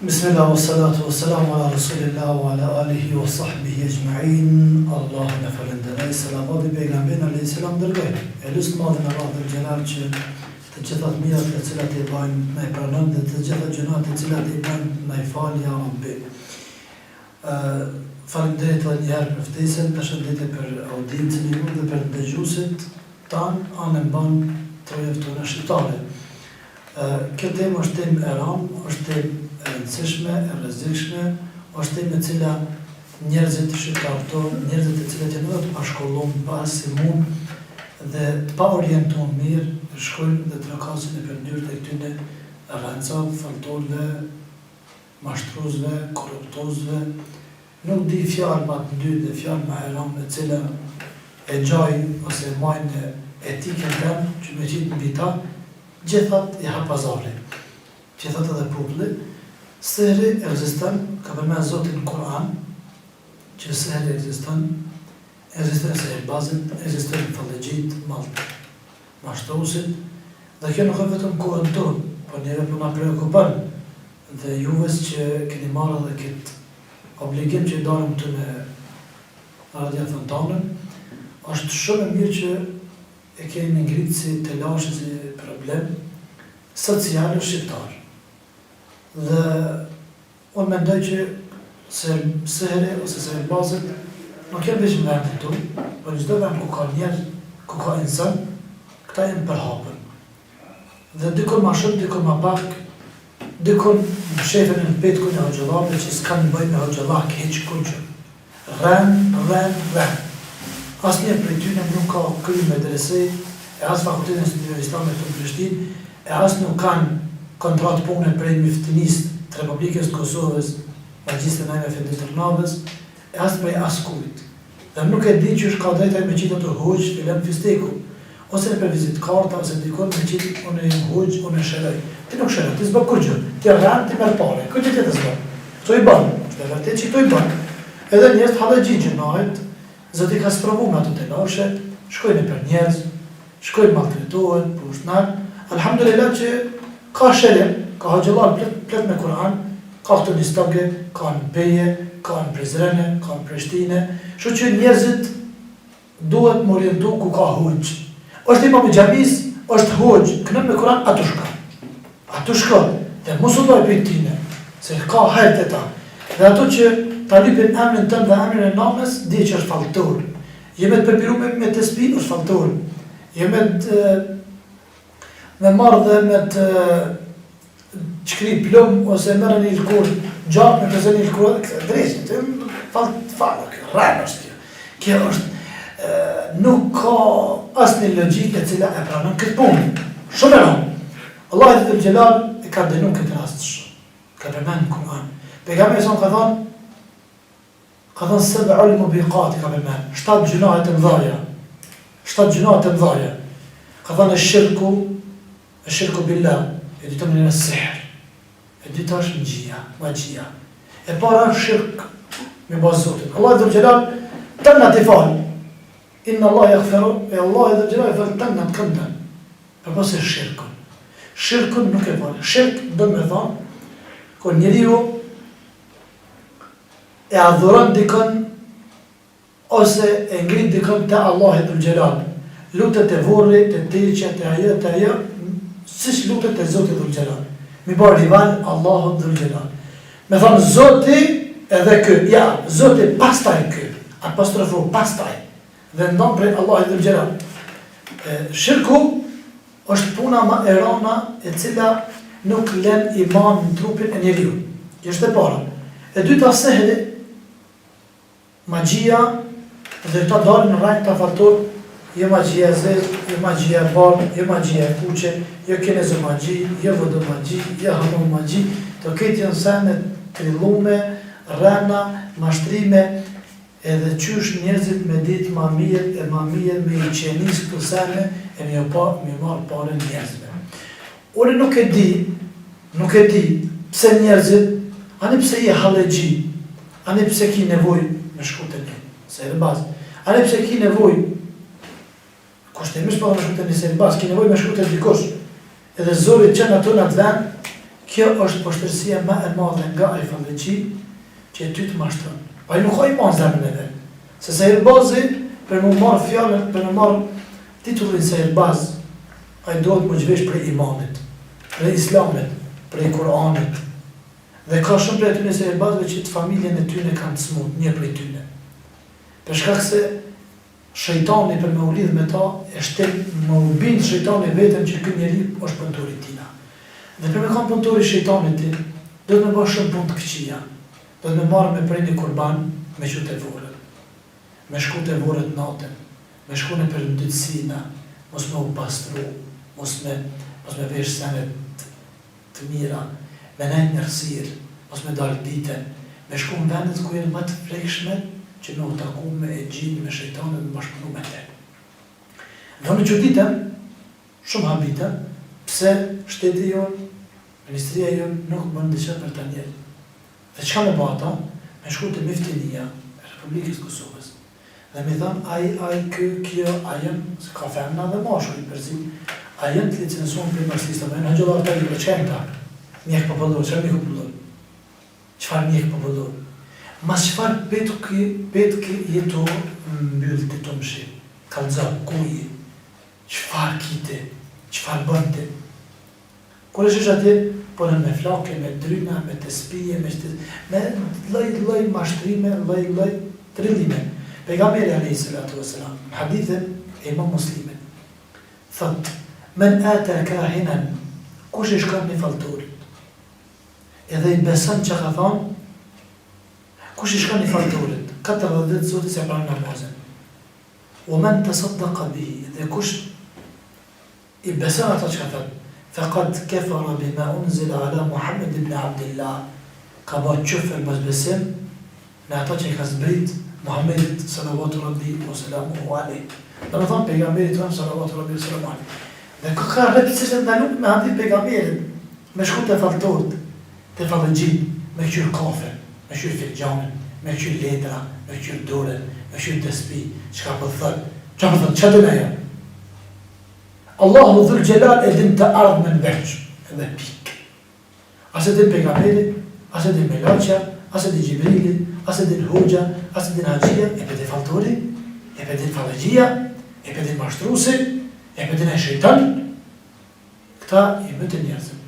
Bismillah, wa salatu wa salamu ala Rasulillah wa ala alihi wa sahbihi ajma'in. Allah në falenderoj, salavat i pejgamberit alayhi salam dërgoj. E lusë madhin Allah dhe gjenar që të gjithat mirat të cilat i bajnë me i pranon dhe të gjithat gjunat të cilat i bajnë me i falë, ja Rabbi. Falenderit dhe njëherë për ftesën, përshëndetje për audiencën e ju dhe për dëgjuesit tanë anë banë trojëve tona shqiptare. Kjo temë është temë e ramë, është temë e rëndësishme, e rrezikshme, është temë e cila njerëzit shqiptarë tonë, njerëzit e cilët janë të pashkollum, pa arsimum dhe pa orientuar mirë, shkojnë dhe trakasin e përndyrë të këtyne rëncat, faltorve, mashtruzve, korruptozve, nuk di fjalë ma të ndytë dhe fjalë ma heram e cila e gjaj ose majnë etikën tëmë që me qitë në bita, gjithat i hapazari, gjithat edhe populli. Sehri egziston, ka përmen Zotin Kur'an, që sehri egziston sehri bazën, egziston fallegjit, mashtrusit, dhe kjo nuk e vetëm kohën tonë, por njëve për nga preokupan, dhe juves që keni marrë dhe këtë obligim që i darëm të në radja thëntanën, është shumë e mirë që e keni ngritë si të lashë si problem sociale shqiptarë. Dhe unë mendoj që sehri ose sehri bazët nuk jenë veç në vendin tonë, por në çdo vend ku ka njerë, ku ka insan, këta jenë përhapën. Dhe dikon ma shumë, dikon ma pak, dikon në shefën e në petkun e hoxhallarëve që s'kan në bëj me hoxhallar keq kunqë. Ren. Asnjë prej tyre nuk ka kry me dresej, e as fakultetin e studive islame të Prishtinë, e as nuk kanë kontratë pune prej miftinisë të Republikës të Kosovës, magjistë e najme Fendit Tërnavës, e as prej askujt. Dhe nuk e di që është ka drejtaj me qitë të hoqë, filem fisteku, ose në për vizit karta, ose dikon me qitë, unë e hoqë, unë e shëroj. Ti nuk shëroj, ti zbë kur gjë, ti rranë, ti merë pare, këtë që ti të zbë. Këto i banë, është e vërtet që këto i banë. Edhe njerës të halë gjigjë najt, zëti ka sprovu me ato të lashe, shkojnë për njerëz, shkojnë maltretohen, pushnar. Alhamdulillah që ka shërim, ka hoxhallar plët me Kur'an, ka këto listage, ka në Beje, ka në Prizrene, ka në Prishtine, shu që njerëzit duhet më orientu ku ka hoqë. Është imam i xhamis, është hoqë, kënëm me Kur'an, atu shka, dhe musu doj për tine, se ka hajt e ta. Dhe ato që ta lypin emrin tëmë dhe emrin e namës, di që është faltor. Jeme të përpiru me të spi, është faltor. Jeme të me marrë dhe me të qkri plëm, ose mërë një lëkur gjatë, me këse një lëkur, drejshën, të falë, rrënë është kjo. Kjo është, nuk ka asë një logike cila e pranon këtë punë. Shumë e rëmë. Allah e të gjelal e ka denu këtë rast shumë. Ka përmenë në Kur'an. Pejgamberi son ka thonë sebe ullë mubiqati ka përmenë. 7 gjunahet e mdhaja. 7 gjunahet e mdhaja. Ka thonë e shirku billah, e dyta më në sihr, e dyta është magjia. E para është shirk me bazë Zotit. Allah e dhe gjelal të në të falë. Inna Allah e akhferu, e Allah e dhe gjelal e falë të në të këndën. Për pasë e shirkun. Shirkun nuk e falë. Shirk do me thonë, kër njeriu e adhuron dikën, ose e ngrit dikën të Allah e dhe gjelal. Lutet e vorri, të teqja, të aja, siç lutet e Zotit Dhul Gjelal. Mi bërë rival, Allahu Dhul Gjelal. Me thonë, Zoti edhe kë, ja, Zoti pastaj kë, apostrofu pastaj, dhe ndonë prej Allahu Dhul Gjelal. Shirku është puna ma e rana e cila nuk len iman në trupin e njeriu. Është e para. E dyta sehri, magjia, dhe këta dalë në rajnë të faltor, jo magjia zez, jo magjia barë, jo magjia e kuqe, jo kinezë magji, jo vëdë magji, jo hamon magji, të këtë janë sene trillume, rena, mashtrime, edhe qysh njerëzit me ditë ma mirë me i qenis këtë sene, e me marë pare njerëzve. Ure nuk e di, pse njerëzit, ani pse i hallegji, ani pse ki nevoj me shkute një, se e dhe bazë, ani pse ki nevoj, kushtimisht pa me shkute një se e dhe bazë, ki nevoj me shkute dikosh, edhe zorit që në të në të ven, Kjo është poshtërsia më e madhe nga ai fallëçi që ty të mashtron. Ai nuk ka iman zemrën e vet. Se Sehirbazi për më marr fjalën, për më marr titullin Sehirbaz, ai duhet më zhvesh për imanit, për islamit, për Kur'anit. Dhe ka shumë për atyre Sehirbazëve që të familjen e tyre kanë të smut, një prej tyre. Për shkak se shejtani për me u lidh me ta, e shtel më u bind shejtani vetëm që ky njeri është punëtori tina. Dhe për me kanë punëtori shejtanit ti, do të me bësh shumë punë të këqija. Do të me marrë me prej një kurban, me qute vorët. Me shku të vorët natën, me shku në për ndëtsina, mos me u pastru, mos me vesh senet të mira, me nejtë njërësirë, mos me dalë dite, me shku në vendet ku jenë më të prekshme, që me u taku me e gjinë, me shejtanet, me bashkëpunu me te. Dhe në që ditëm, shumë habitëm, pse shteti jonë, ministria jonë nuk më ndëshë për të njerë. Dhe qka me bata, me shku të miftinia e Republikës Kosovës. Dhe me thamë, kjo, se ka femna dhe mashkull i përzi, a jenë të licensuar për marxista, me në gjëllar të i përqenta, mjek pëpëllur, qëra mjek pëpëllur? Qëfar mjek pëpëllur? Mas qëfar petke jetu mbyllë të të mshi, kalëzab, kuji, qëfar kite, qëfar bënte. Kër është atje, ponën me flake, me dryna, me të spije, me loj mashtrime, loj trillime. Pejgamberi alayhi salatu wassalam, në hadithin e Imam Muslimin, thot, men ata kahinan, kush i shkon një faltorit, edhe i beson që ka thonë, kush i shkon një faltorit, 40 zotit se pranë namazin, o men të saddaqa bihi, dhe kush i beson ato që ka thonë, faqad kafara bima unzila ala Muhammed ibn Abdillah, ka ba qëfër mëzbesim në ato që i ka zbrit Muhammedit sallallahu rabbi wa salamuhu alayhi. Dhe me thonë pejgamberit tonë sallallahu rabbi wa salamuhu alayhi. Dhe ka repësisht e ndaluk me handit pejgamberit, me shku të faltorit, të falëgjit, me qyrë kafe, me qyrë filgjanin, me qyrë letra, me qyrë doren, me qyrë të spi, që ka për thënë, që të meja. Allahu dhul gjelal e din të ardhë me në veç, edhe pik. Ase din pejgamberit, ase din Melaqa, ase din Gjibrilit, ase din Hoxha, ase din Haqia, e për din faltori, e për din falëgjia, e për din mashtrusi, e për din e shejtan. Këta i mëtë njerëzëm.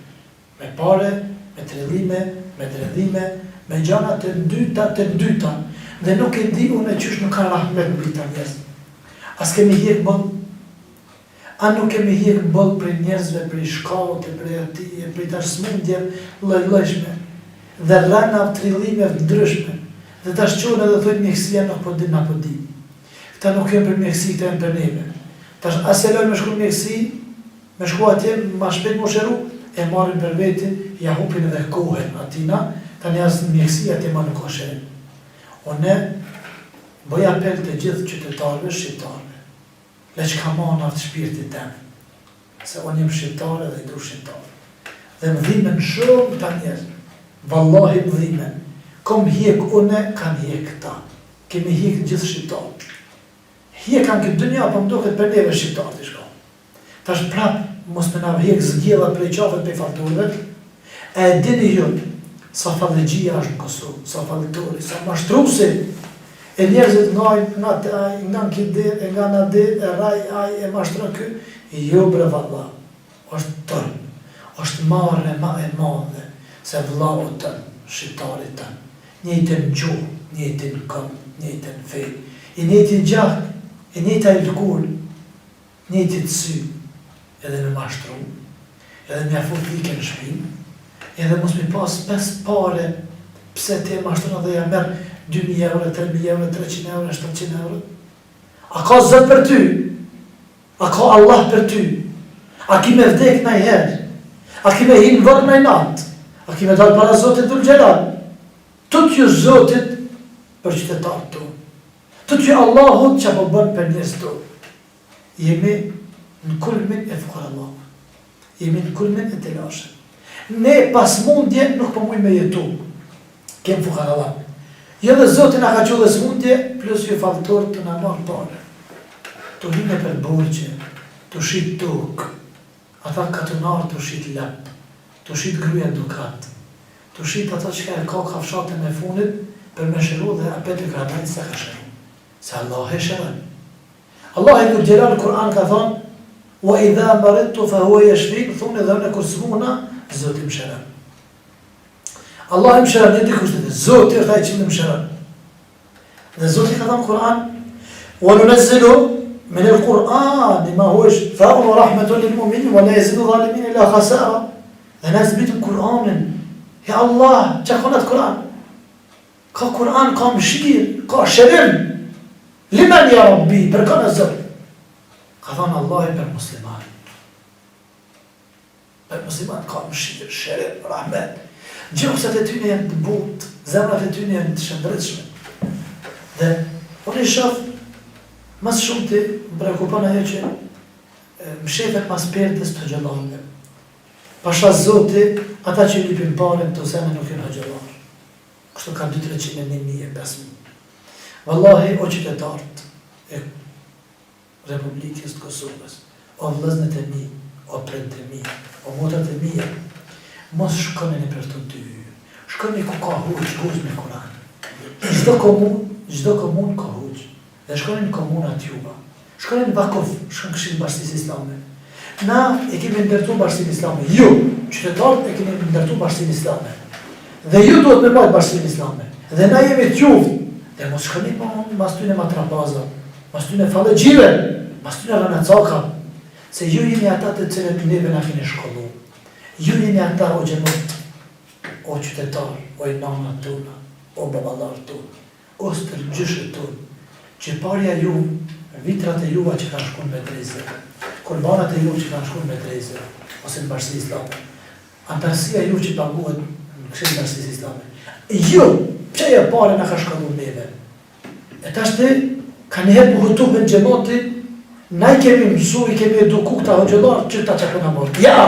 Me pare, me trellime, me dredhime, me gjana të ndyta, dhe nuk e di unë e qysh nuk ka rahmet në bita njerëz. As kemi hjek bëll, a nuk kemi hjek bëll për njerëzve, për i shkallët, për i atije, për i tashmundje lojlojshme, dhe rana trillime ndryshme, dhe ta shqonë edhe thujtë mjekësia nuk po din, na po di. Këta nuk jenë për mjekësi, këta jenë për neve. Tash asë e lojnë me shku mjekësi, me shku atje, ma shpet më shëru, e marrin për veti, ja hupin edhe kohen atina, ta një asë në mjekësi, atje ma nuk o shërin. O ne, bëj apel të gjithë qytetarëve, shqiptarëve, le që ka ma në aftë shpirtit temë, se unë jem shqiptare dhe i du shqiptare. Dhe më dhimen shumë ta njerë, vallahi më dhimen, kom hjek une, kanë hjek ta, kemi hjek gjithë shqiptarë. Hjek kanë këtë dënja, po më do këtë për neve shqiptarë të shka. Ta është prapë, mos me nga hjek zgjela prej qafet për falturve, e dini jënë, sa falëgjia është në Kosovë, sa falëtori, sa mashtrusi, e njerëzit nga në kide, e nga në dhe, e raj, aj, e mashtron kë, jo bre valla, është tërë, është marrë ma e madhe, se vlau tënë, shqiptarit tënë, njëjtën gjuhë, njëjtën këmë, njëjtën fejë, i njëjtën gjahë, i njëjta i lëkull, njëjtën sy, edhe me mashtru, edhe me afur like në shpinë, edhe mos mi pas 5 pare, pse te mashtron dhe ja merë 2.000 euro, 3.000 euro, 300 euro, 700 euro. A ka Zot për ty? A ka Allah për ty? A ki me vdek në i herë? A ki me hinë vërë në i natë? A ki me dalë para Zotit dhul gjelal? Tut ju Zotit për qytetarë tu. Tut ju Allahut që po bënë për njës tu. Jemi në kulmin e fukar Allah. Jemi në kulmin e të lashe. Ne pas mundje nuk po mujnë me jetu. Kemë fukar Allah. Jo dhe Zotin a ka që dhe smundje, plus ju faltor të në marë pare. Të hime për borgje, të shqit tuk, ata katunarë të shqit lep, të shit gruja dukat, të shit ato që ka kafshatën e fundit për me shëru dhe apet e kranajt se ka shëru. Se Allah e shërën. Allah e Dhul Gjelal Kur'an ka thonë, wa idha maridtu fa huwa yashfin, thonë edhe në kur smuna, Zoti më shëron. Allah më shëron, e di kushtet, Zoti është ai që më shëron. Dhe Zoti ka thënë Kur'an, wa nunazzilu min al-Qur'an ma huwa shifa'un wa rahmatun lil mu'minin wa la yazidu zalimin illa khasara. Dhe na zbritu Kur'anin. Ja Allah, çka ka në Kur'an? Ka Kur'an, ka mëshirë, ka shërim. Liman ya Rabbi, për kanë Zot. Ka thënë Allah për musliman. Për musliman ka mëshirë, shërim, rahmet. Gjokësat e tyne janë të butë, zemrat e tyne janë të shëndritshme. Dhe unë i shoh mas shumë të më prekupon ajo që më shefet mas perdes të xhallarëve. Pasha Zoti, ata që lipin parën të sene nuk janë xhallarë. Kështu ka 200-300 1.000 5.000. Wallahi, o qytetarët e Republikës të Kosovës, o vëllezërit e mi, o prindët e mi, o motrat e mia, mos shkoni për të dy. Shkoni ku ka huç me Kur'an. Çdo komunë ka huç. Dhe shkoni në komunat juva. Shkoni në Vakuf, shkoni Këshillin Bashkisë Islame. Na e kemi ndërtuar Bashkinë Islame. Ju, qytetarët e kemi ndërtuar Bashkinë Islame. Dhe ju duhet me mbajt Bashkinë Islame. Dhe na jemi të juve. Dhe mos shkoni mas tyne matrapaza, mas tyne fallëgjive, mas tyne rënacaka. Se ju jeni ata të cilët neve na keni shkollu. Ju jeni ata o gjenot, o qytetar, o i nana tona, o babalar tona, o stërgjyshet tona, që parja ju, vitrat e juva që kanë shku në medreze, kurbanat e ju që kanë shku në medreze, ose në Bashkësi Islame, antarësia ju që paguhet në Këshillin Bashkisë Islame. Ju, pse e pare në ka shkallu neve? E ta shte, ka njëherë më hëtu me në gjenoti, na i kemi mësu, i kemi eduku këta hoxhëllar që ta që këna morë. Ja!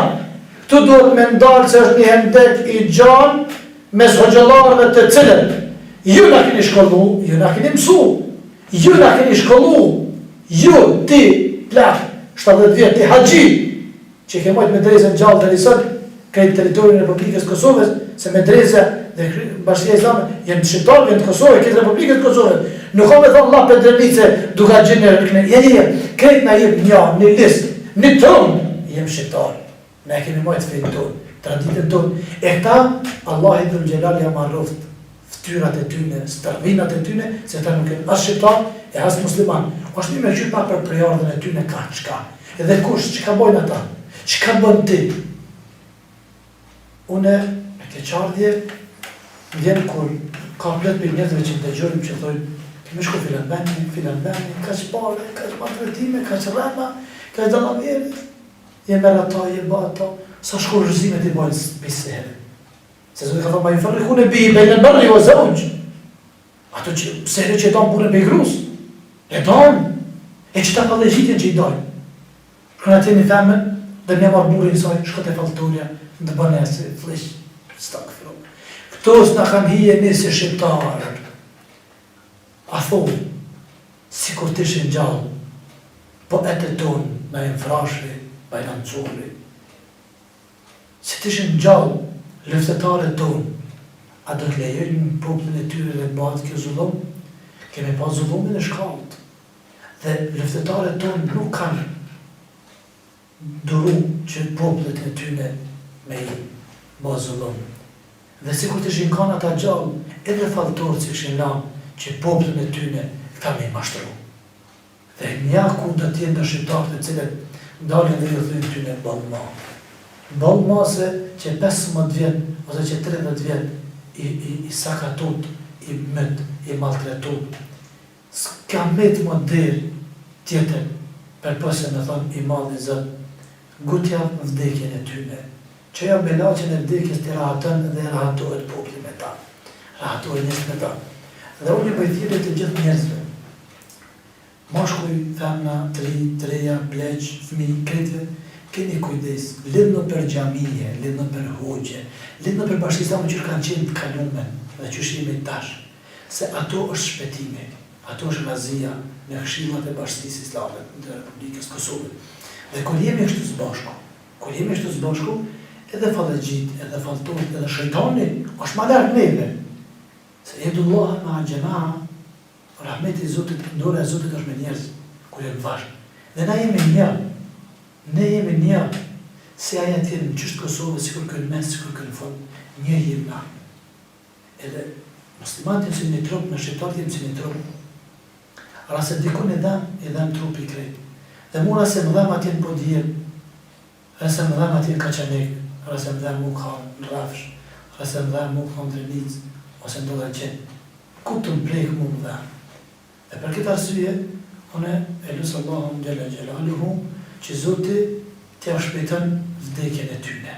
Tu duhet me ndalë se është një hendek i gjanë mes hoxhëllarëve të cilët. Ju na keni shkollu, ju na keni mësu, ju na keni shkollu, ju, ti, plak, 70 vjetë, ti haxhi, që ke mojtë medrezën gjallë të risët, krejtë teritorin e Republikës Kosovës, se medrezë dhe Bashkia Islame jenë të shqiptarë, jenë të Kosovë, këtë Republikës Kosovës. Nuk ka me thonë Allah për drenice duka gjenë në rëkne. Krejtë na jem një listë, një tonë, jem shqiptarë. Ne kemi majtë fejtë tonë, traditën tonë. E këta, Allah i Dhul Gjelal ja marroft ftyrat e tyne, stërvinat e tyne, se ta nuk e as shqiptar e as musliman. Është një me qytë pa për prejardën e tyne ka qka. Edhe kush, që ka bojnë ata? Që ka bën ti? Une, me keqardhje, vjen kur ka plët për njëtëve që të dëgjojmë që thojnë kemi shku filan beni, ka që pare, ka që matretime, ka që rema, ka që dalavjerit. Jeme rata, jeme ata, sa shku rëzimet i bojnë bisere. Se Zoti ka thënë, ma ju farriku në bi, bejnë në bërri o zëvëgjë. Ato që, sere që e tonë punën për i grus. E tonë. E që ta ka legjitin që i dojnë. Shkën ati një femën, dhe një marë burin saj, shkët e falturja, në të bënese, flish, stak filo. Këtos në kanë hije nisi shqiptarë. A thonë, si kur të ishin gjallë, po e të tonë, na e në frashri, pa e në në curi. Si të ishin gjallë, lëftetare tonë, a do të lejojnë në popullin e tyre dhe bëhat kjo zullum? Kemi pa zullumin e shkallët. Dhe lëftetare tonë nuk kanë duru që popullet e tyre me i bëhat zullum. Dhe si kur të ishin kanë ata gjallë, edhe faltorë që ishin lanë, që popullin e tyre këta me i mashtru. Dhe njaku do t'jenë në shqiptarët e cilët dalin dhe ju thujnë tyre balma. Balma se që 15 vjetë, ose që 30 vjetë i sakatut, i mët, i maltretut. S'ka metë më dirë tjetër, për pëse me thonë i malë i zëtë, gutja vdekjen e tyre. Që ja belaqen e vdekjes të rahatën dhe rahatohet popli me ta. Rahatohet njës me ta. Dhe unë i bëjthire të gjithë njerëzve. Mashkuj, femna, treja, pleq, fmi, kretve, keni kujdes, lidhnë për gjamije, lidhnë për hoqe, lidhnë për bashkësistamë që kanë qenë të kalumen dhe që shime tash, se ato është shpetime, ato është razia në këshillat e Bashkisë Islame të Republikës Kosovë. Dhe kur jemi kështu së bashku, edhe fallëgjit, edhe fallëtot, edhe shejtani, është ma lartë neve. Se edulloha ma gjema, rahmeti Zotit, ndore e Zotit është me njerëz, kur e në vashë. Dhe na jemi një, ne jemi një, se aja tjenë në qështë Kosovë, si kur kënë mes, si kur kënë fond, një jemë na. Edhe muslimat jemë si një trup, në shqiptar jemë si një trup. Rase dikun e dam trup i krejt. Dhe mura se më dham atjen po djemë, rase më dham atjen kaçanek, rase më dham mu ka në rafsh, rase më dham mu ka në drenic, ose ndo dhe qenë. Ku të më prejkë mu më dham. Dhe për këtë arsye, une e lusë Allahum gjela gjelaluhu, që Zoti t'ja shpejton vdekjen e tyne.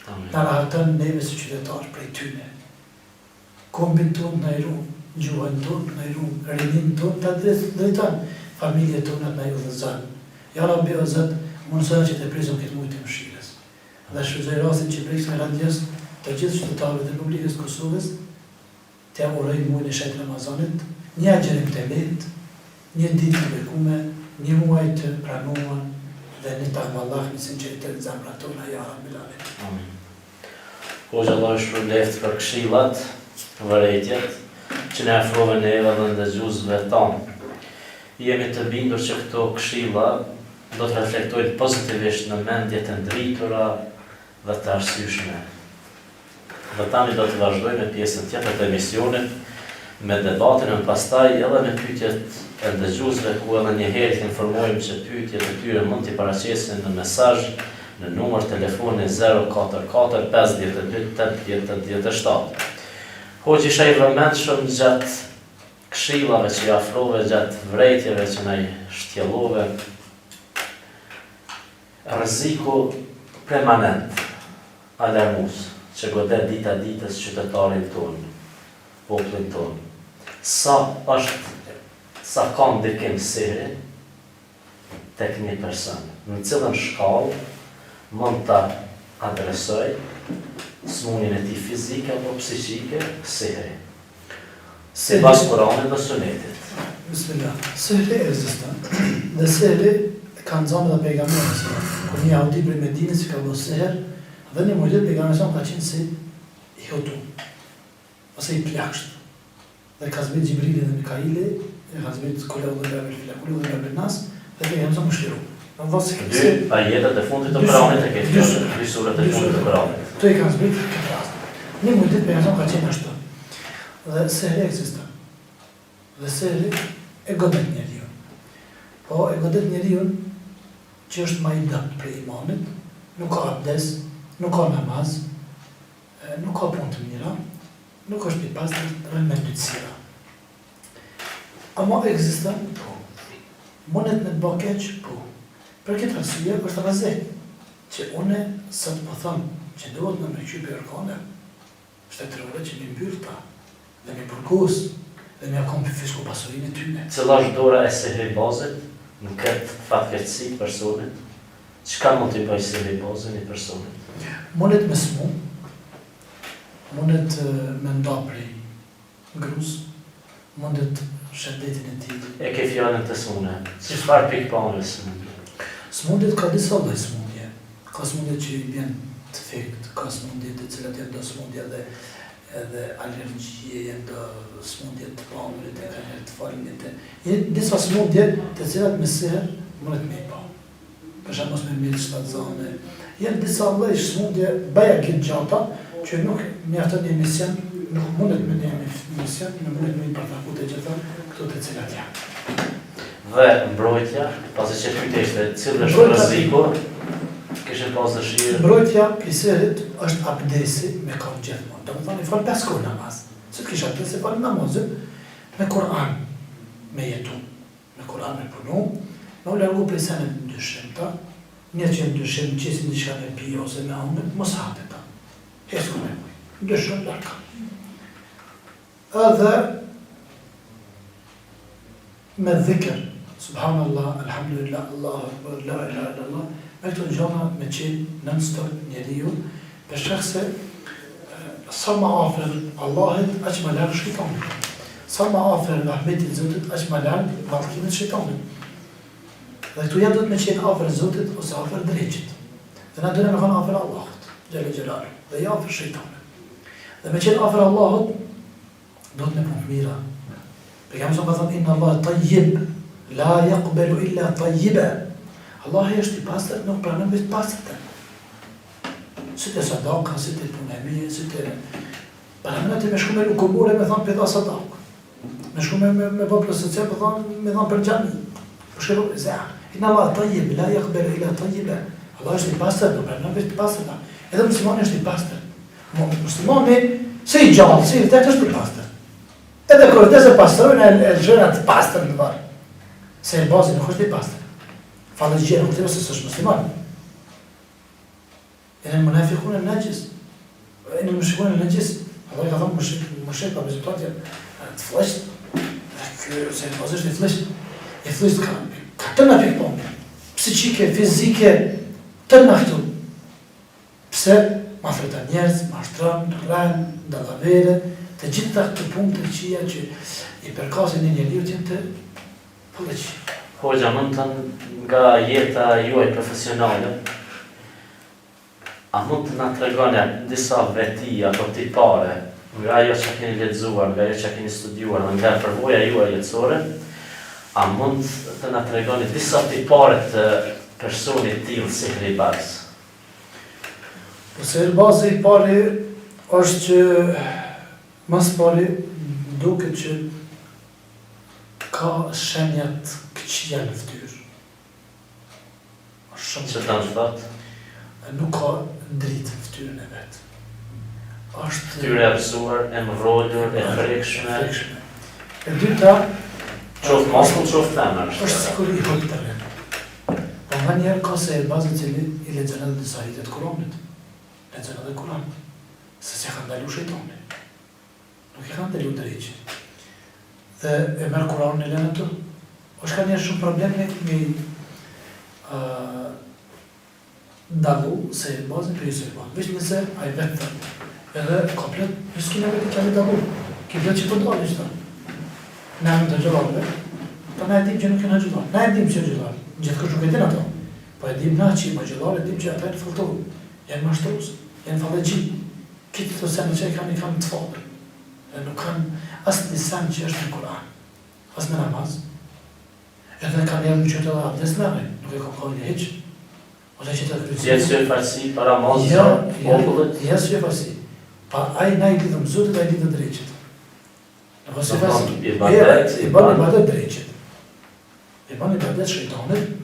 Në rahatën neve si qytetarë prej tyne. Kombin tonë në iru, gjuhën tonë në iru, rinin tonë të drejton, familje tonë në ju dhe zënë. Ja Rabbi o Zot, mundësojnë që të prizëm këtë mujtë të mëshirës. Dhe shfrytëzoj rastin që prej kësaj radios të gjithë qytetarëve të Republikës Kosovës, t'ja urojnë muajin e shetë Ramazanit, një agjerim të lehtë, një ditë të bekume, një muaj të pranuar dhe një takvallah një sinqeritet zemra tona, ja Rabbil Alamin. Amin. Hoxha Allah është lehtë për këshillat, vërejtjet, që ne afrove neve dhe ndëgjuzve tonë. Jemi të bindur që këto këshilla do të reflektojnë pozitivisht në mendjet e ndritura dhe të arsyeshme. Dhe tani do të vazhdojmë në pjesën tjetër të emisionit me debatin e pastaj edhe me pyetjet e ndëgjuesve ku edhe një herë të informojmë që pyetjet e tyre mund t'i paraqesin në mesazh në numër telefoni 044 52 87. Hoxha isha i vëmendshëm gjatë këshillave që i afrove, gjatë vërejtjeve që na i shtjellove, rreziku permanent, alarmus, që godet dita ditës qytetarin tonë, popullin tonë. Sa ka ndikim sehri tek një person, në cilën shkallë mund ta adresoj smundjen e tij fizike apo psiqike sehri. Si pas Kuranit dhe Sunetit. Bismillah. Sehri ekziston. Dhe sehri kanë zonë dhe pejgamberës. Kur një audi për Medinës që ka bërë seher, dhe një mujtë pejgamberës ka qenë si i hotu, ose i plakshtë. Dhe ka zbrit Gjibrili dhe Mikaili, ka zbrit Kuleu dhe Rabbil Nas, dhe pejgamberës më shliru. Dy ajetet e fundit të Kuranit e këtë dy surat e fundit të Kuranit. Të i kanë zbrit këtë rast. Një mujtë pejgamberës ka qenë ashtu. Dhe sehri ekziston. Dhe sehri e godet njeriu. Po e godet njeriu që është ma i dëpt për imanit, nuk ka abdes, nuk ka namaz, nuk ka punë të mira, nuk është i pastër dhe me dytësira. Ama ekziston, po. Mundet me të bë keq, po. Për këtë arsye është rrezik që une sot po them që duhet në me qypi organe, shtetërore që mi mbyll ta, dhe mi burgos, dhe mi akon për fisku pasurinë e tyne. Cila është dora e sehrbazit në këtë fatkeqësi personit? Çka mund t'i bëjë sehrbazin një personit? Mundet me smu, mundet me nda prej grus, mundet shëndetin e tij. E ke fjalën të smune. Çfarë pikpamje smundje? Smundjet ka disa lloj smundje. Ka smundje që i bjen të fikt, ka smundje të cilat janë do smundje edhe alergjie, janë do smundje të pamërit, e kanë të falimit. Disa smundje të cilat me seher mundet me i pa. Për shembull mos me mirë shtatzane. Janë disa lloj smundje baja këtë gjata që nuk mjafton një emision, nuk mundet me një emision, nuk mundet me një partakut e gjitha këto të cilat janë. Dhe mbrojtja, pasi që pyetja ishte cilë është rreziku, kishe pas dëshirë. Mbrojtja i sehrit është abdesi me kam gjithmonë. Do të thonë fal 5 kohë namaz. Se kisha abdesi fal namazin me Kur'an me jetu, me Kur'an me punu, me u largu prej senet në dyshimta, një që në dyshim qesin diçka me pi ose me hëngët, mos hate ta. Hesku me muj, dyshim larka. Edhe me dhikr, subhanallah, alhamdulillah, Allahu akbar, la ilaha illallah, me këto gjona me qenë non-stop njeriu, për shkak se sa ma afër Allahit, aq ma larg shejtanit. Sa ma afër rahmetit Zotit, aq ma larg vallëkimit shejtanit. Dhe këtu ja do të me qenë afër Zotit ose afër drejqit. Dhe na duhet me qenë afër Allahut. Gjellë Gjellalu, dhe i afër shejtanit. Dhe me qenë afër Allahut, do të me punë mira. Pejgamberi ka thënë inna Allah tayyib, la yaqbalu illa tayyiba. Allahi është i pastër, nuk pranon vetëm pastërtë. Si të sadaka, si të punë e mirë, si të paramenë të me shku me nuk kubure me thamë për dha sadaka. Me shku me bë plësëtëse me thamë për gjami. Për shkëllë, inna Allah tayyib, la yaqbalu illa tayyiba. Allah është i pastër, nuk pranon vetëm pastërtë. Edhe muslimani është i pastër. Muslimani, si i gjallë, si i vërtet është i pastër. Edhe kërë të se pastrojnë e gjërat pastër në varë. Se e bazi nuk është i pastër. Falë gjë nuk të se është musliman. E në munafikun e nëgjës. E në mushikun e nëgjës. Allah i ka thonë mushik pa rezultatja. Të flesht. Se e bazi është i flesht. I flesht ka të në pikponë. Psikike, fizike, të në këtu. Pse? Ma freta njerëz, ma shtram, rran, dallavere, të gjitha këtë punë të këqia që i përkasin një njeriu që të pëllëqi. Hoxha, mund të nga jeta juaj profesionale, a mund të nga të regone disa veti apo tipare nga ajo që keni lexuar, nga ajo që keni studiuar, nga përvoja juaj jetësore, a mund të nga të regone disa tipare të personit tillë si Hribazi? Se Hribazi i pari është që mas pari duket që ka shenjat këqija në fytyrë. Që të në thot? Nuk ka dritë në fytyrën e vetë. Fytyrë e absuar, e mrolur, e frekshme. E dyta, qoftë maskull, qoftë femër. është sikur i holtëre. Po nga njerë ka se Hribazi cili i lexon edhe disa hitet Kuranit. Lexon edhe Kuran. Se se ka ndalu shejtani. Nuk i ka ndalu drejqi. Dhe e merë Kuranin e lënë ato. është ka njerë shumë probleme me ndalu se Hribazi për Jesu Hribazi. Veç nëse a i vetë thënë. Edhe komplet, nësë kina vetë i kemi ndalu. Ki vetë që përdojnë ishtë thënë. Ne në të gjëllarëve, ta na e dim që nuk e në gjëllarë. Na e dim që e gjëllarë. Gjithë kështë nuk e din ato. Po e dim na që i më gjëllarë, e dim që ata e në fëlltohu. Janë mashtrus, janë falëgji. Kitë të senë që i kanë të falë. E nuk kanë asë një sen që është në Kur'an. Asë me namaz. Edhe kanë njerë në qëtë edhe abdes nëre. Nuk e ka një heqë. Ose që të krycimi. Jetë së e farsi, para mazë, popullet? Jetë së e farsi. Pa aj na i lidhëm zotit, a i lidhë drejqit. Në fësë e farsi. I bani badet drejqit. I bani badet shëjtonit.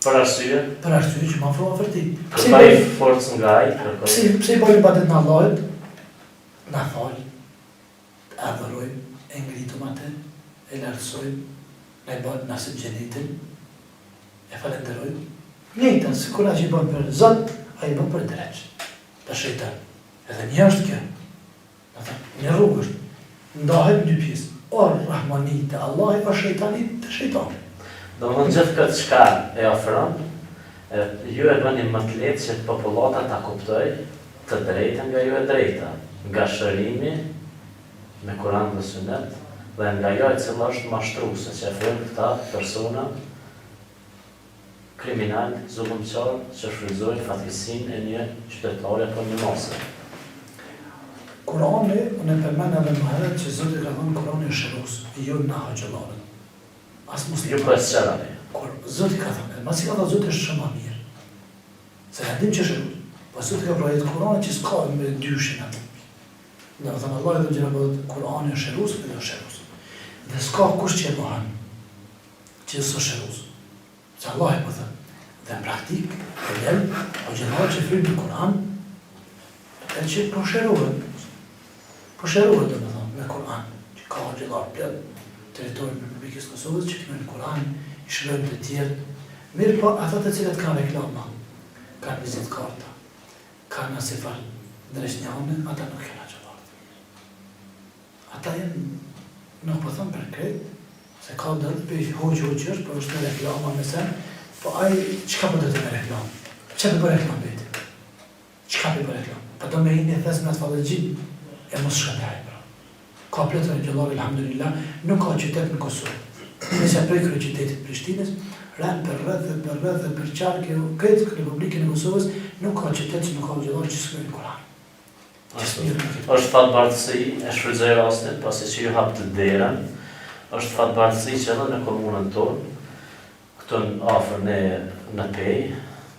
Për arsye? Për arsye që ma frua fërti. Kërpaj forcë nga i? Pse i bani badet në Allahit? Na falë. Adhërojmë, e ngritëm atë, e lartësojmë, ne bëjmë nësë gjenitin, e falenderojmë. Njëjtën, se kura që i bëjmë për Zot, a i bëjmë për dreqë, për shejtan. Edhe një është kjo, një rrugë është, ndahet dy pjesë, o Rahmanit të Allah, o shejtanit të shejtanit. Do më në gjithë këtë shka e ofron, ju e bëni më të letë që populata ta kuptoj të drejtën nga ju e drejta, nga shërimi, me Kur'an dhe Sunet, dhe nga jo e cila është mashtruese, që e fërën këta persona kriminal, zullumqar, që shfrytëzojnë fatkeqësinë e një qytetari apo një mase. Kurani, unë e përmend edhe më herët që Zoti ka thënë Kurani është shërues, jo na xhallarët. As mos Ju po e sqaroni. Kur Zoti ka thënë, masi ka thënë Zoti është shumë më mirë. Se na dim që shërues. Po Zoti ka pranuar Kurani që s'ka me dyshin atë. Dhe më thënë Allah e dhe gjëra bëdhët, Kurani është shërus, edhe është shërus. Dhe s'ka kush që e bëhan, që së shërus. Se Allah e më thënë, dhe në praktik, e lem, o gjëra që frymë në Kuran, e që po shëruhet. Po shëruhet, dhe më thënë, me Kuran, që ka gjëra plët, teritorin në Republikës Kosovës, që këmë në Kuran, i shërën të tjerë. Mirë po, ata të cilet kanë reklama, kanë vizit karta, kanë asifar dreshnjane, ata nuk kena ata jenë nuk po thëmë për krejt, se ka dërët për hoqë, për është në reklama me sen, po aji, qka për dërët me reklam? Që për reklam beti? Qka për reklam? Po do me i një thes me të falëgjim, e mos shkëndaj, pra. Ka pletër e gjëllar, alhamdulillah, nuk ka qytet në Kosovë. Nëse prej qytetit Prishtinës, rënë për rrëdhe, për qarke, këtë Republikën e Kosovës, Nuk ka qytet që nuk ka xhallar që s'ka Kur'an. Është fatbardhësi, e shfrytëzoj rastin, pasi që ju hap të derën, është fatbardhësi që edhe në komunën tonë, këtu afër ne në Pej,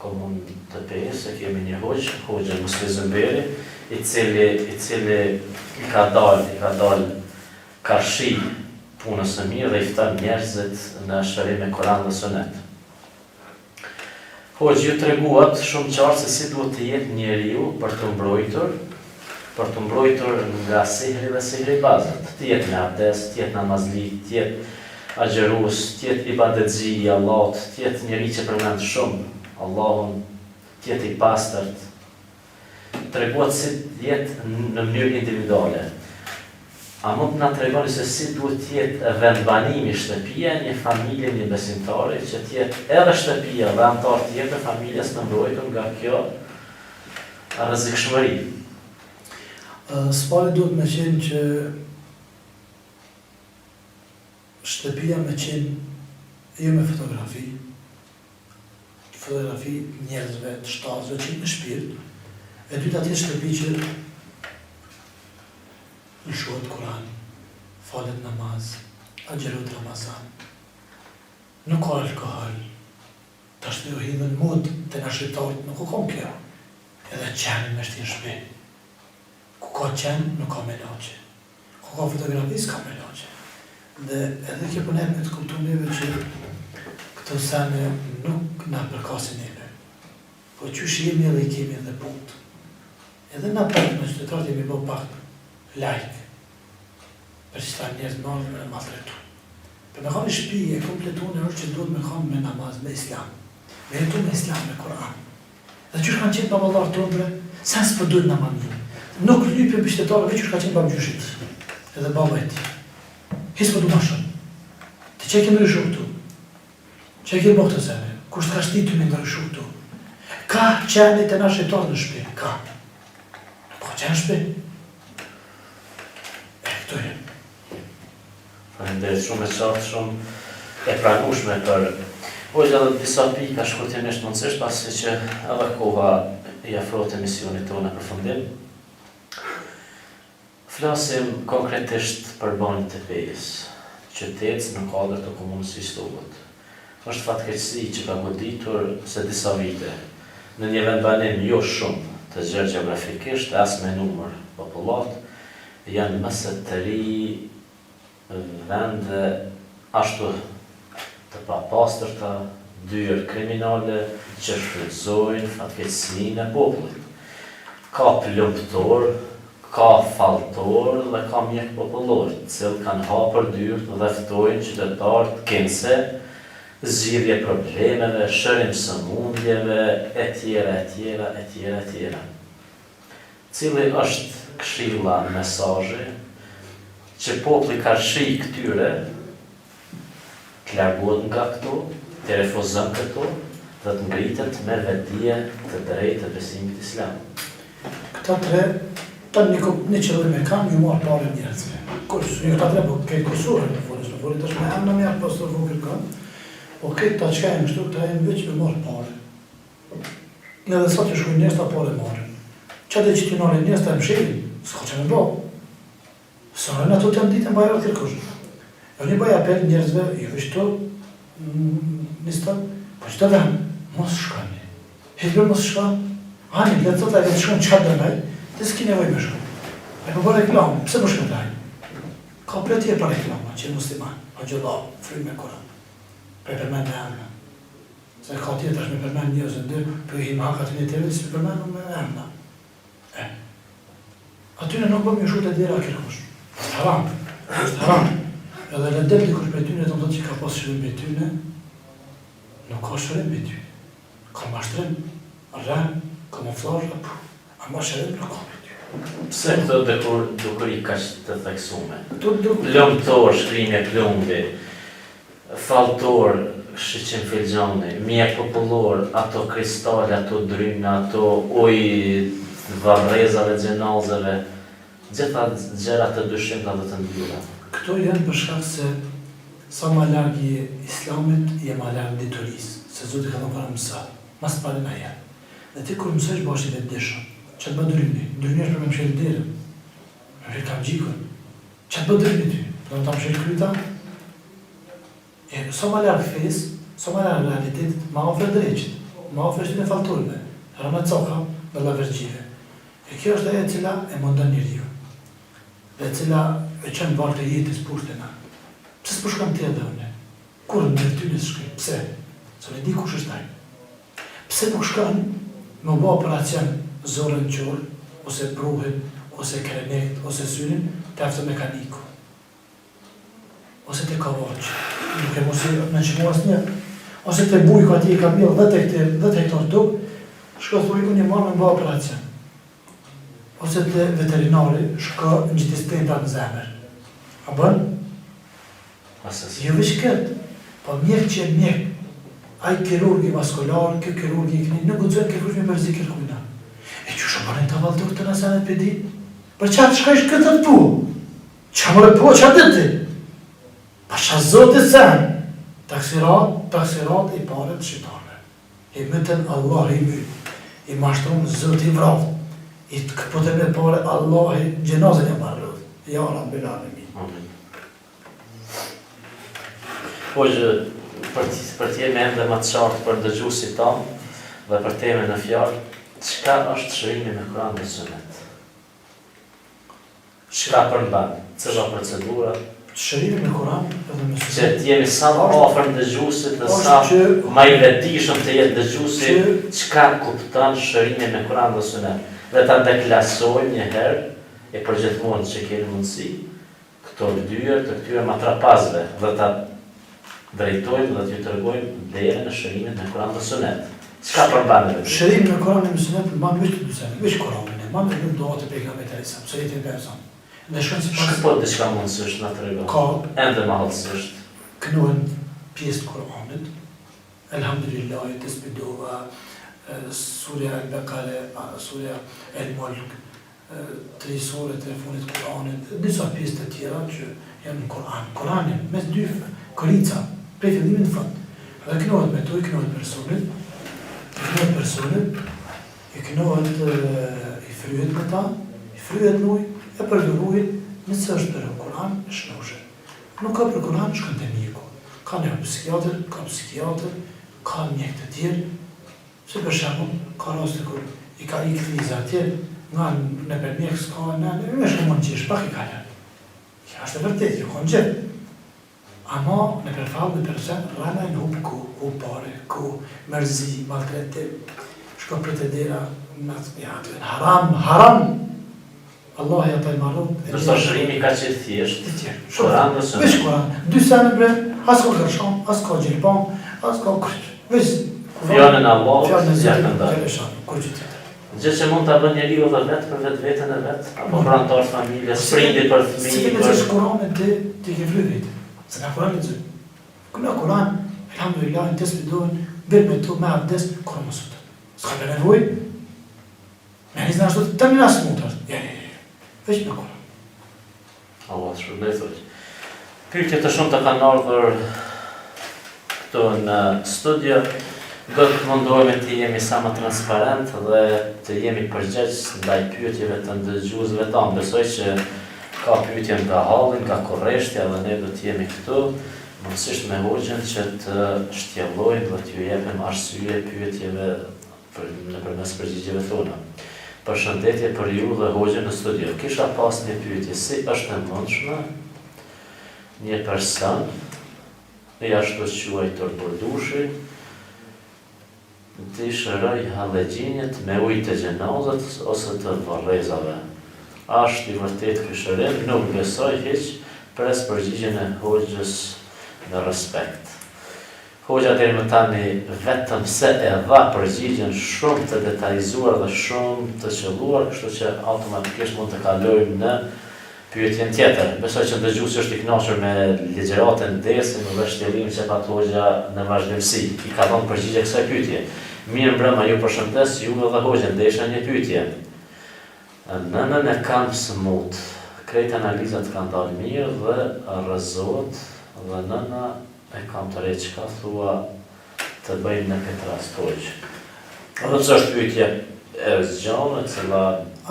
komunë të Pejës, se kemi një hoxhën Musli Zëmberi, i cili i ka dalë karshi punës së mirë dhe i fton njerëzit në shërim me Kur'an dhe Sunet. Hoxhë ju treguat shumë qartë se si duhet të jetë njeriu për të mbrojtur nga sihri dhe sihri bazat. Të jetë në abdes, të jetë namazlit, të jetë agjerus, të jetë ibadetxhi i Allahut, të jetë njeri që përmend shumë Allahun, të jetë i pastërt. Treguat si të jetë në mënyrë individuale. A mund të na tregoni se si duhet të jetë vendbanimi shtëpia një familje, një besimtari, që të jetë edhe shtëpia dhe anëtar të jetë familjes të mbrojtur nga kjo rrezikshmëri? Spari duhet me qenë që shtëpia me qenë jo me fotografi njerëzve të shtazve që me shpirt, e dyta tjetë shtëpi që lëshohet Kur'ani, falet namaz, agjerohet Ramazan. Nuk ka alkohol, të ashtë jo hidhen mod të në shqiptarit, nuk u kom kjo. Edhe qenë me shti në shpi. Ku ka qenë, nuk ka menaqe. Ku ka fotografi, s'ka menaqe. Dhe edhe kjo përnet me të kuptu neve që këto sene nuk na përkasin neve. Po qysh jemi edhe i kemi edhe punt. Edhe na pak në qytetarët jemi bo pak lajk, për që ta njerëz marrë me maltretu. Për me kanë një shpi e kompletu në është që duhet me kanë me namaz, me islam. Me jetu me islam, me Kur'an. Dhe qysh kanë qenë baballar tonë bre, sen s'për duhet në mamin. Nuk lypje për qytetarëve qysh ka qenë babgjyshit, edhe baba e ti. Hisë për du ma shumë. Ti që e ke ndryshu këtu? Që e ke bëhtë të sene? Kusht ka shti të me ndryshu këtu? Ka qenit e na shqiptarë në shpi? Ka. Nuk ka qenë shpi? Faleminderit shumë e qartë, shumë e pranueshme për hoxha dhe disa pika shkurtimisht mundësisht, pasi që edhe koha i afrohet emisionit tonë në përfundim. Flasim konkretisht për banit të Pejës, qytet në kuadër të komunës Istogut. Është fatkeqësi që ka goditur se disa vite në një vendbanim jo shumë të gjerë gjeografikisht, as me numër popullat, janë mëse të ri vende ashtu të papastërta, dyrë kriminale që shfrytëzojnë fatkeqësinë e popullit. Ka plumbëtor, ka falltor dhe ka mjek popullor, të cilët kanë hapur dyert dhe ftojnë qytetarë të kense, zgjidhje problemeve, shërim sëmundjeve, etj. Cili është këshilla mesazhi që populli ka shih këtyre, të largohet nga këto, të refuzon këto, dhe të ngritet me vetdije të drejtë të besimit islam. Këta tre, ta një qëllim e kam, ju marë pare njerëzve. Ju ta tre, po këtë Kosovë në folës është me emna me apostol vogël kanë, po këtë ta qka e në shtu, këta e në veç me marë pare. Në dhe sa të shkujnë njerëz ta pare marë. Qa dhe që të nërë njerëz ta e mshilin, s'ka që me bo. Sërën ato të nditë në bajarë kërkush. Jo një bëj apel njerëzve, ju vështu, nista, po që të vend, mos shkani. Hitler mos shkan, ani, dhe të të e shkon qatë dhe nëj, dhe s'ki nevoj me shkon. E po bërë reklamë, pëse po shkën taj? Ka për tje për reklama, që musliman, a gjëllah, fry me Kur'an. Për përmen me emna. Se ka tjetër është me përmen njëzë në dyrë, për i makat një të rritë, si përmenu me emna. Atyne nuk bëm një shute dira kërkush. është haram. Edhe në dep dikush me tyne, të më të që ka pas shërim me tyne, nuk ka shërim me tyne. Ka mashtrim, rren, kamuflazh, a ma shërim nuk ka me tyne. Pse këto dukuri ka që të theksume? Lëmëtor, shkrimje plumbi, falltor, shqyqim filxani, mjek popullor, ato kristale, ato dryna, ato ujë, varrezave, gjenazeve, gjitha gjërat të dyshimta dhe të ndryra. Këto janë për shkak se sa ma larg i islamit, je ma larg diturisë, se Zoti ka thënë mësa, mas pare na janë. Dhe ti kur mësojsh bashkë i vetëdijshëm, që të bë drymi? Drymi është për me mshël derën. Me mshël kamxhikun. Që të bë drymi ty? Do ta mshël kryta? Sa më larg fesë, sa më larg realitetit, ma ofër drejqit, ma ofër shtinë e falturve, rëmë coka dhe lavergjive. E kjo është ajo e cila e mundon njeriu. Dhe e cila e qënë barë të jetës pushtina. Pse s'po shkam tjerë dhe une? Kur në ty nësë shkrim? Pse? Se ne di kush është ai. Pse po shkon me bë operacion zorën qurë, ose pruhin, ose krenet, ose syrin, të aftë mekaniku. Ose të kavaqë, nuk e mos në qëmu asnjë. Ose të bujko ati i ka mirë 10 hektar tokë, shko thuj unë i marrë me bë operacion. Ose të veterinari, shko në gjithë stentat në zemër. A bën? Jo veç këtë, po mjek që e mjek. Ai kirurgi vaskular, kjo kirurgi i këni, nuk guxojnë kjo kush me mërzi kërkujna. E që shumë përën të valë doktor në senet për di? Për qatë shkajsh këtë të pu? Qa mërë po, qa të ti? Pasha zotë e sen, taksirat i pare të shqitare. I mëtën Allah i my, i mashtron zotë i vrafë, i të këpëtën e pare Allah i gjenazën e marrët. Ja, Rabbil Alamin. Amin. Për t'jemi ende më të qartë për dëgjuesit tanë dhe për temën e fjalë, çka është shërimi me Kur'an dhe Sunet? Çka përmban? Cila procedura? Shërimi me Kur'an edhe me Sunet. Që t'jemi sa më afër dëgjuesit dhe sa më i vetëdijshëm të jetë dëgjuesi, çka kupton shërimi me Kur'an dhe Sunet? Dhe ta deklasojmë një herë e përgjithmonë që keni mundësi këto dyert të këtyre matrapazëve dhe ta drejtojmë dhe t'ju tërgojmë derën e shërimit me Kur'an dhe Sunet. Çka përmban edhe? Shërimi me Kur'an dhe me Sunet përmban veç të dysheme, veç Kur'anin e manë dhe doa të pejgamberit e Islam, se jetin për Islam. Dhe shkën si pas... Shkëpo diçka mundësisht në të regon? Ka... Ende ma halësisht. Kënohen pjesë të Kur'anit, Elhamdulillah, të spidova, Surja al-Bekale, Surja el-Mulk, 3 suret e fundit Kur'anit, disa pjesë të tjera që janë në Kur'an. Kur'anin, mes 2 korica, prej fillimin në fund. Dhe kënohet me to, i kënohet personit, i fryhet me ta, i fryhet në ujë, e përdorujt, nëse është për Kur'an, shnoshe. Nuk ka për Kur'an, shkën të mjeku. Ka një psikiatër, ka mjek të tjerë, se për shembull, ka raste kur i ka ikë viza tjerë, nga në për mjek s'ka në është në mund qesh, pak i ka një. Kja është e vërtet, jo konë gjithë. Ama në përfallë, në përsen, rana e në hupë ku, hupë pare, ku mërzi, maltretim, shko për të dira, haram, Allah ja të i marrot. Nështë shërimi ka qëtë thjesht, të tjerë, Kur'an dhe Sunet. Vesh Kur'an, 2 sene bre, as ka kërshon, as ka gjilpan, as ka kërsh, vesh. Fjallën Allah, ja kënda. Kur që tjetër. Gjë që mund të bën njeriu dhe vetë për vetën e vetë, apo prantar familjes, prindi për Si fëmijë, të lezesh Kur'anin ti ke fly vetë. Se nga Kur'an lexoj. Këna Kur'an, elhamdulillah, në të spidohen, bërë me tu me abdes, kërë më sotën. S'ka për nevoj, me njëzë në ashtu të një nasë mutër. Veç me Kur'an. Allah të shpërblet, thotë. Pyetje të shumë të kanë ardhur këtu në studio. Do të mundohemi të jemi sa më transparent dhe të jemi përgjegjës ndaj pyetjeve të ndëgjuesve tanë. Besoj që ka pyetje nga halli, nga korreshtja dhe ne do të jemi këtu, mësisht me hoxhën që të shtjellojmë dhe t'ju japim arsye pyetjeve nëpërmes përgjigjeve tona. Përshëndetje për ju dhe hoxhën në studio. Kisha pas një pyetje, si është e mundshme një person e ashtu quajtur burdushi të shëroj hallexhinit me ujë të gjenazës ose të varrezave. Është i vërtet ky shërim, nuk besoj hiç, pres përgjigjen e hoxhës me respekt. Hoxha deri më tani vetëm se e dha përgjigjen shumë të detajzuar dhe shumë të qelluar, kështu që automatikisht mund të kalojmë në pyetjen tjetër. Besoj që dëgjuesi është i kënaqur me ligjëratën desin dhe shtjellimin që ka hoxha në vazhdimsi. I ka dhënë përgjigje kësaj pyetje. Mirë mbrëma, ju përshëndes, juve dhe hoxhën, desha një pyetje. Nënën e kam smut, krejt analizat kanë dalë mirë dhe rrëzohet dhe nëna e kam të rejtë qka thua të bëjmë në këtë rast hoxhë. Dhe që është pyetje e zgjallë, e cila...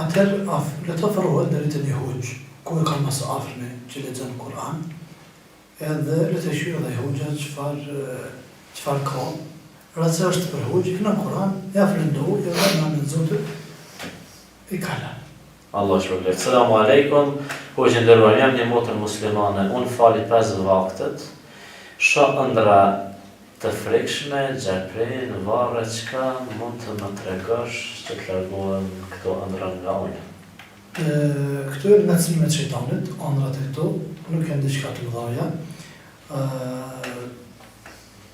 Atëherë, le të ofrohet deri te një hoxh, ku e ka më së afërmi që lexon Kur'an, edhe le të shojë edhe hoxha çfarë ka. Rreth është për hoxh, në Kur'an, ja fryndu, ja në Zotit i kala. Allah shpërblet. Selamu alejkum, hoxhë nderuar, jam një motër muslimane, unë fali 5 vaktet, shoh ëndra të frikshme, gjerprin, varre, çka mund të më tregosh që të largohen këto ëndra nga unë? Këto janë ngacmimet e shejtanit, ëndrat e këto nuk janë diçka të mëdha.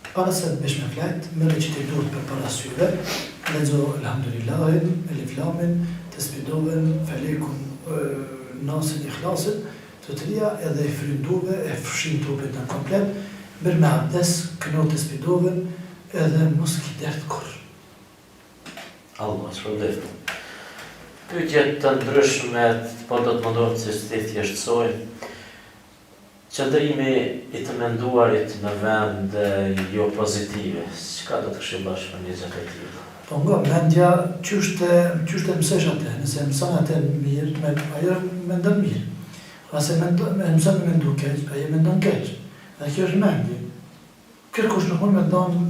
Para se të bësh me flet, merr që ti duhet për parasyve, lexo elhamdulillahin, elif lamin, tesbidoven, felekun, nasin, ikhlasin, të tërija edhe i frynduve, e fshin trupin në komplet, bërë me abdes, këno tesbidoven, edhe mos ki dert kur. Allah shpërblet. Pyetjet të ndryshme, po do të mundohet që ti thjeshtsoj. Qëndrimi i të menduarit në vend jo pozitive, çka do të këshillash për një gjë të tillë? Po nga mendja, qyshte mësesh atë, nëse mëson atë mirë, ajo mendon mirë. Nëse mëson me mendu keq, ajo mendon keq. Dhe kjo është mendje. Kërkush nuk mund me ndonë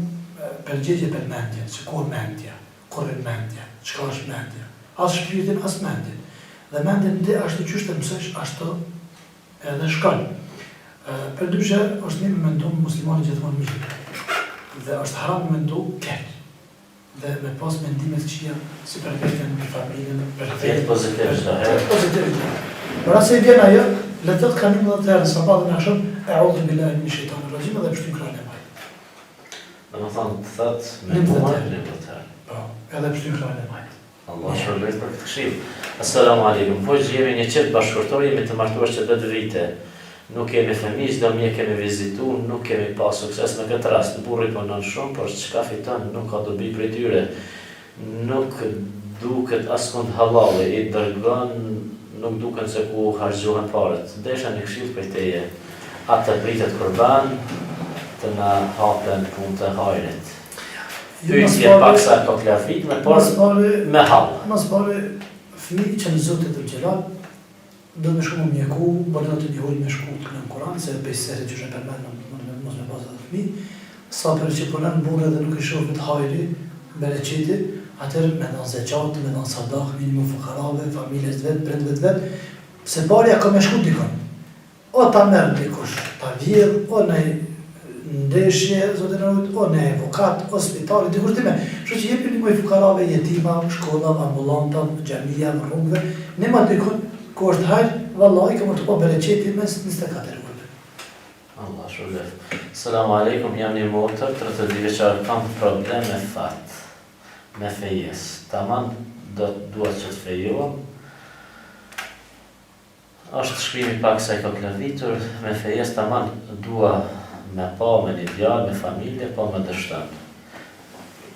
përgjigje për mendje, që kur mendja, kur e mendja, çka është mendja. As shpirtin, as mendjen. Dhe mendjen dhe ashtu qyshte mësesh, ashtu edhe shkon. Përdyshe, është një me mendu muslimani gjithmonë mirë. Dhe është haram me mendu keq. Dhe me pas mendimet qia si për vetën, për familjen, për Tjetë pozitiv çdo herë. Pozitivitet. Por asë i vjen ajo, le të kanim edhe të herë, sabat dhe në akşam, e'udhu billahi minash shaitanir rajim, edhe pështym krahun e majt. Dhe më thonë të thëtë, me muaj, një për të herë. Po, edhe pështym krahun e majt. Allah shpërblet për këtë këshill. Assalamu alaikum. Po jemi një qet bashkëtorë, jemi të martuar që 10 vite. Nuk kemi fëmijë, do mje kemi vizitu, nuk kemi pas sukses në këtë rast. Burri punon shumë, por çka fiton nuk ka dobi prej tyre. Nuk duket askund halali, i dërgon, nuk duken se ku harxhohen parat. Desha një këshill prej teje. Atë pritet kurban të na hapen punë të hajrit. Pyetje paksa ka klafit me por me hall. Mas pare fëmijë që në Zotit të Gjelal, do me shku më mjeku, bërë të një hojnë me shku të kënë Koran, se e pejseri që shë përmenë mos me bazat të fëmijë, sa për që përnen burë dhe nuk i shohë të hajri, bereqiti, atër me në zeqatë, me në sadak, minimum fukarave, familjes të vetë, brendve të vetë, se barja ka me shku dikon. O ta merë dikush, ta vjedh, o në ndeshje, zotin e rujt, o në avokat, o spitali, dikush time. Që që jepi një moj fukarave, jetima, shkolla, ambulanta, gjamija, rrugve, një ma dikon, ku është hajrë, vallaj, këmë të po bereqeti mes 24 urve. Allah shpërblet. Selamu alaikum, jam një motër, 32 vjeçar, kam problem me fat, me fejes. Taman duhet që të fejohem. Është shkrimi pak sa i ka klavitur, me fejes taman dua me pa, me një djalë, me familje, pa me dështën.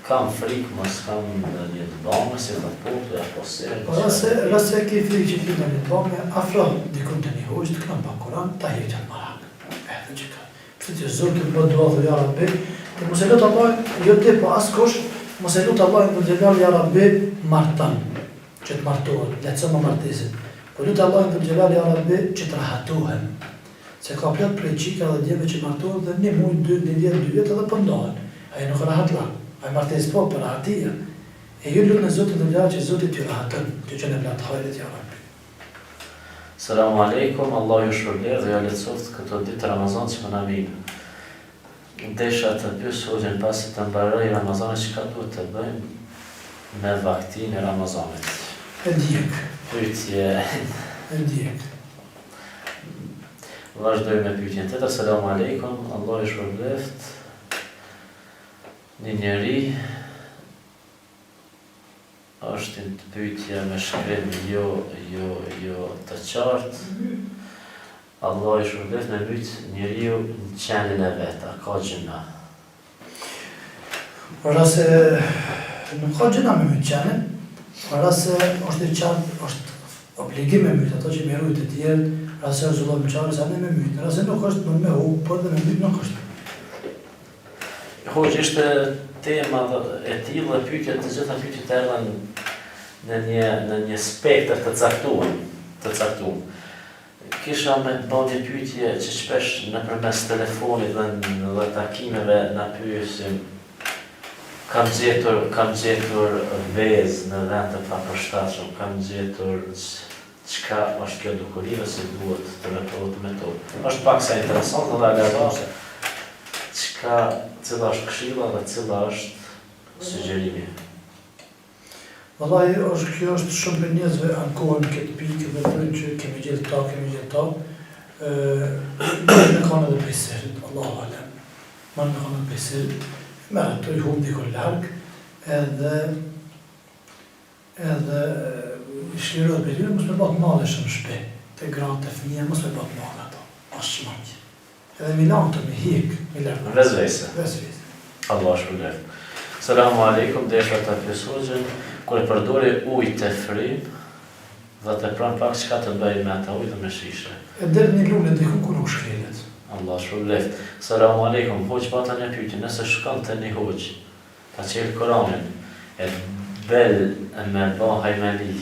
Kam frikë, mos kam një të bëmë, si të potu, e po serë. Po rase ke frikë që t'lina një të bëmë, afro dikun të një hojsh, të kënë pa Koran, ta heqë në marak. Edhe që ka. Pëtë që zotë të bëtë dua dhe ja Rabbi, të mos e lutë Allah, jo ti po asë kush, mos e lutë Allah në gjelal ja Rabbi martan, që të martohen, lecë më martesin. Po lutë Allah në gjelal ja Rabbi që të rahatuhem. Se ka plot prej qika dhe djeve që martohen dhe një mujnë, 2 vjetë edhe pëndohen. Aje nuk rahat la. Aje martes po për rahatia. E ju lutë në Zotit dhe gjelal që Zotit t'ju rahatën, që që në blatë hajrit ja Rabbi. Selamu alaikum, Allah ju shpërbler dhe ja lecoft këto ditë Ramazan që më na vinë. Desha të pyes hoxhën pasi të mbaroj Ramazanit, çka duhet të bëjmë me vaktin e Ramazanit? E ndjek. Pyetje. E ndjek. Vazhdoj me pyetjen tjetër. Selamu alaikum, Allah ju shpërbleft. Një njeri është në të pyetje me shkrim jo të qartë. Allah i shpërblet me mytë njeriu në qenin e vetë, a ka gjëna? Para se nuk ka gjëna me mytë qenin, para se është i qartë, është obligim me mytë, ato që me rujtë të tjerë, para se është zullon me qarë, sa ne me mytë, para se nuk është me hu, por dhe me mytë nuk është. Hoxh, ishte tema e tillë dhe pyetjet, të gjitha pyetjet erdhen në një spektër të caktuar. Kisha me bërë një pyetje që shpesh nëpërmes telefonit dhe takimeve na pyesin, kam gjetur vezë në vend të papërshtatshëm, kam gjetur çka është kjo dukurive se duhet të veprohet me to. Është pak sa interesante dhe alarmante. Cila është këshilla dhe cila është sugjerimi? Vallahi, kjo është shumë për njerëzve ankohen këtë pikë dhe thonë që kemi gjetë ta. Me kanë edhe prej serit, Allahu alem. Me kanë edhe prej serit, me ato i hum dikon larg, edhe shlirohet për tyre, mos me bat madhe shumë shpejt, të gratë, të fëmija, mos me bat madhe ato, as shmanjë. Edhe Milan të me hik, Milan. Vezvese. Allah shpëlbeft. Selamu alaikum, desha të pjesogjen, kur e përdori ujë të frim, dhe të pranë pak çka të bëj me ata ujë dhe me shishe. E deri një lullë diku ku nuk shkrelet. Allah shpëlbeft. Selamu alaikum, hoq bata një pyetje, nëse shkon të një hoq, ta qelë Koranin, e bel e me ba hajmeli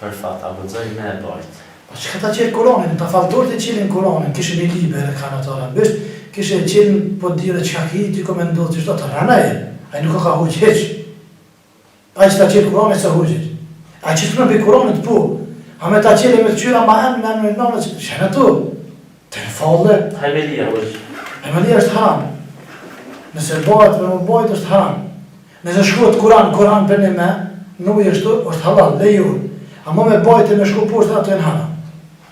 për fat, a guxoj me e bajt. Po që ta qelë Koranin, ta faltorët e qelin Koranin, kishe një liber e kanë ato arabisht, kishe qelin po dire çka ki, ty komendohet që shdo të rana e, a nuk ka hoq heq. A që ta qelë Koranin se hoq heq. A që të nëmbi Koranit po, a me ta qelë me të qyra ma në nëmë, shenë tu, të në falle. Hajmelia hoq. Hajmelia është haram. Nëse bëhet për më bëjt është haram. Nëse shkruhet Koran për një me, nuk është halal, lejur. A më me bëjt e me shku poshtë ato e në haram.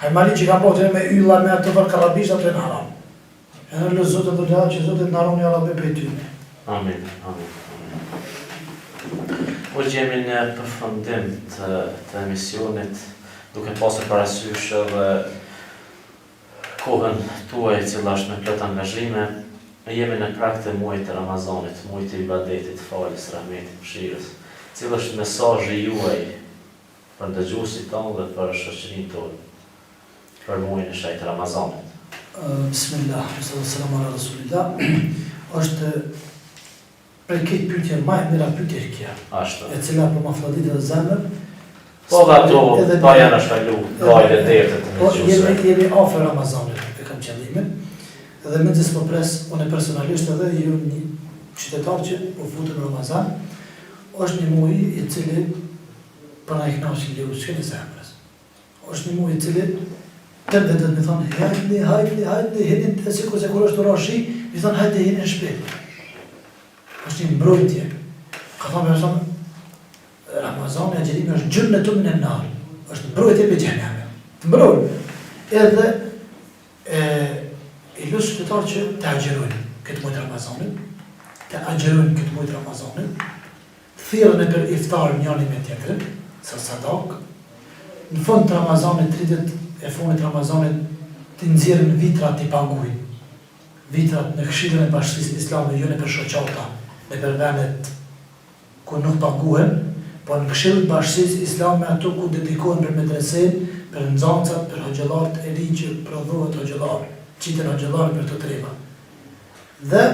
Hajmali që ka bëjt e me ylla, me ato për karabisht, ato e në haram. E në lëzë Zotë dhe leha që Zotë në haron një alabe për ty. Amin. Po gjemi në përfundim të emisionit, duke pasur parasysh edhe kohën tuaj cila është me plot angazhime, jemi në prag të muajit të Ramazanit, muajit të ibadetit, falës, rahmetit, mëshirës. Cili është mesazhi juaj për dëgjuesit tonë dhe për shoqërinë tonë për muajin e shajt Ramazanit? Bismillah, sallallahu ala rasulillah. Është për këtë pyetje më e mira pyetje kjo. Ashtu. E cila po më fladit në zemër. Po dhe ato pa janë shkalu, gajde dertë të Po dëgjuesve. jemi afër Ramazanit, e kam qëllimin. Dhe me gjithë po pres, unë personalisht edhe ju një qytetar që po futem në Ramazan, është një muaj i cili për na i kënaqë liu çka në zemrës. Është një muaj i cili të më thonë hajde, hedin të sikur se kur është orashi, mi thonë hajde hinë shpejt. Është një mbrojtje. Ka thonë me thonë, Ramazani e gjerimi është gjënë në të më në nërë. është mbrojtje për xhenemi. Të mbrojnë. Edhe i lusë qytetarë që të agjerojnë këtë muajt Ramazanit, të thirrën e për iftar njëri me tjetrin, sa sadak, në fund të Ramazanit, 30 e fundit Ramazanit, të nxjerrin vitrat i paguajnë. Vitrat në Këshillën e Bashkisë Islame, jo në për shoqata, në për vendet ku nuk paguhen, po në Këshillën e Bashkisë Islame ato ku dedikohen për medresen, për nxënësat, për hoxhallarët e rinj që prodhohet hoxhallar, qiten hoxhallar për të treva. Dhe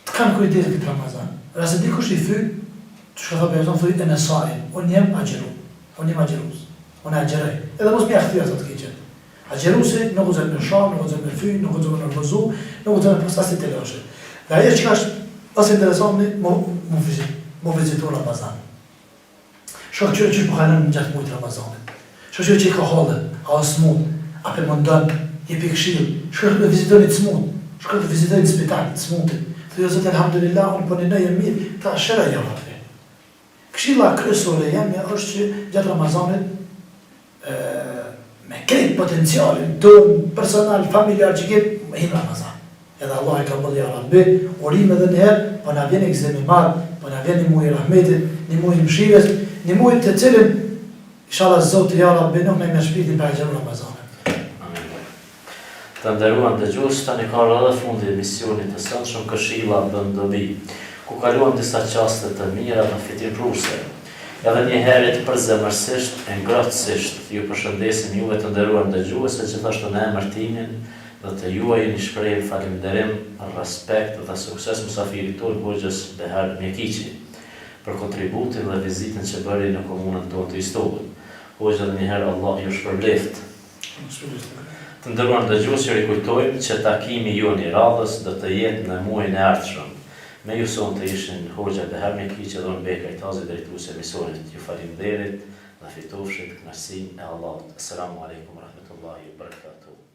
të kanë kujdes këtë Ramazan. Rase dikush i thy, që shka thë thuj e në sajin, unë jem agjerus, unë agjeraj. Edhe mos mi akthira të keqen. Agjerusi nuk u zërë me shah, nuk u zërë me thy, nuk u zërë me nërgozu, nuk u zërë me pasasi të lashe. Dhe ajo që ka është asë interesantni, mu vizitu Ramazan. Shok qërë që përkajnën në gjatë mujtë Ramazanit. Shok qërë që i ka halë, a o smut, a për mëndon, i për këshilë, shkërë të vizitoni të smut, shkërë të vizitoni të spital, të smutit. Të jo zëtë, alhamdulillah, unë për një nëjë mirë, ta shëra jam atë. Këshilla kryesore jemi është që gjatë Ramazanit, me krejt potencialin tonë, personal, familjar që kemë, me himë Ramazan. Edhe Allah e ka bëllë ja Rabbi, urim edhe njëherë, po na vjen egzemi madh, po na vjen një muaj i rahmetit, një muaj i mëshirës, një muaj të cilin, inshallah Zoti ja Rabbi nuk me shpirtin për agjeru Ramazanit. Të nderuar dëgjues, tani ka rreth edhe fundi i misionit të sotshëm Këshilla bën dobi, ku kaluam disa çaste të mira dhe fitimprurse. Edhe një herë përzemërsisht e ngrohtësisht ju përshëndesim juve të nderuar dëgjues, gjithashtu në emër timin, dhe të juaj një shprehje falënderim, respekt dhe sukses mësafirit tonë Hoxhës Behar Mjekiqi për kontributin dhe vizitën që bëri në komunën tonë të Istogët. Hoxha dhe njëherë Allah ju shpërbleft. Të ndëruar dëgjues, rikujtojmë që takimi jonë i radhës do të jetë në muajin e ardhshëm. Me ju sonë të ishin Hoxha Behar Mjekiqi dhe unë Beka Itazi, drejtues e emisionit. Ju falimnderit dhe fitofshit kënaqësinë e Allahut. Assalamu alaikum wa rahmatullahi wa barakatuh.